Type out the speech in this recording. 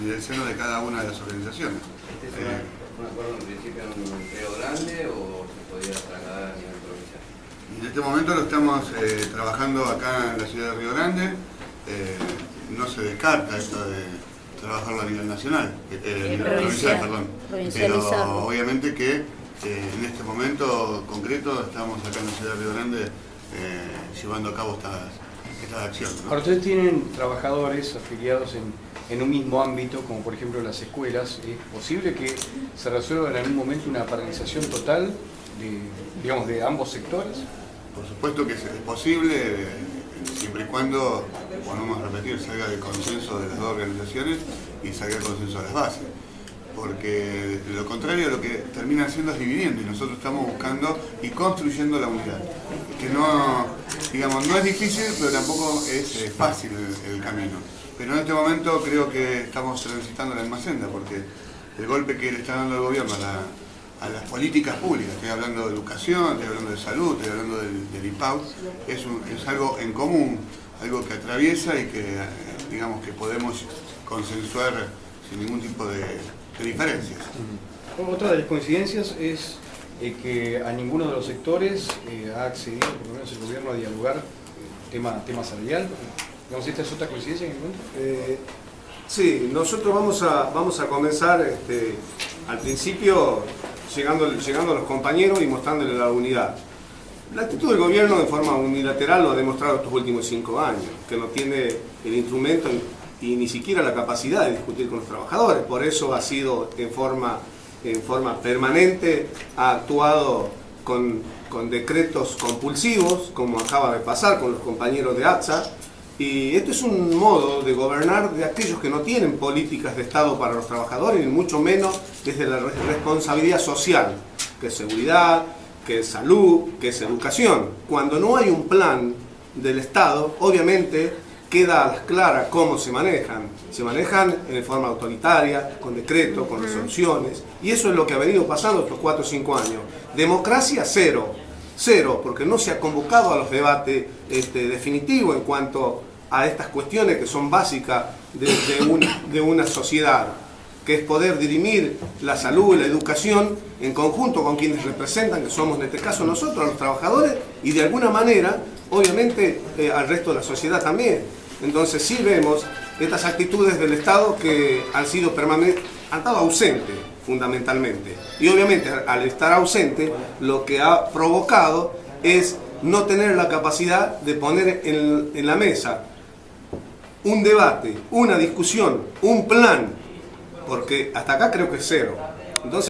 y del seno de cada una de las organizaciones. ¿Este es un acuerdo en principio en Río Grande o se podría trasladar a nivel provincial? Y en este momento lo estamos trabajando acá en la ciudad de Río Grande. No se descarta esto de trabajarlo a nivel nacional, provincial, perdón. Pero obviamente que en este momento concreto estamos acá en la ciudad de Río Grande llevando a cabo estas acciones, ¿no? Ahora, ustedes tienen trabajadores afiliados en un mismo ámbito, como por ejemplo las escuelas. ¿Es posible que se resuelva en algún momento una paralización total de ambos sectores? Por supuesto que es posible, siempre y cuando, volvemos a repetir, salga del consenso de las dos organizaciones y salga el consenso de las bases. Porque de lo contrario lo que termina haciendo es dividiendo, y nosotros estamos buscando y construyendo la unidad. Que no, digamos, no es difícil, pero tampoco es fácil el camino. Pero en este momento creo que estamos transitando la misma senda, porque el golpe que le está dando el gobierno a las políticas públicas, estoy hablando de educación, estoy hablando de salud, estoy hablando del IPAU, es algo en común, algo que atraviesa y que, digamos, que podemos consensuar sin ningún tipo de diferencias. Otra de las coincidencias es que a ninguno de los sectores ha accedido, por lo menos el gobierno, a dialogar tema salarial. Digamos, ¿esta es otra coincidencia en el momento? Sí, nosotros vamos a comenzar al principio llegando a los compañeros y mostrándoles la unidad. La actitud del gobierno de forma unilateral lo ha demostrado estos últimos 5 años, que no tiene el instrumento y ni siquiera la capacidad de discutir con los trabajadores. Por eso ha sido en forma permanente, ha actuado con decretos compulsivos, como acaba de pasar con los compañeros de ATSA. Y esto es un modo de gobernar de aquellos que no tienen políticas de Estado para los trabajadores, ni mucho menos desde la responsabilidad social, que es seguridad, que es salud, que es educación. Cuando no hay un plan del Estado, obviamente queda a las claras cómo se manejan. Se manejan en forma autoritaria, con decretos, con resoluciones, y eso es lo que ha venido pasando estos 4 o 5 años. Democracia cero, porque no se ha convocado a los debates definitivos en cuanto a estas cuestiones que son básicas de una sociedad, que es poder dirimir la salud y la educación en conjunto con quienes representan, que somos en este caso nosotros, los trabajadores, y de alguna manera, obviamente, al resto de la sociedad también. Entonces sí vemos estas actitudes del Estado que han sido permanentes, han estado ausentes fundamentalmente. Y obviamente al estar ausente, lo que ha provocado es no tener la capacidad de poner en la mesa un debate, una discusión, un plan, porque hasta acá creo que es cero. Entonces,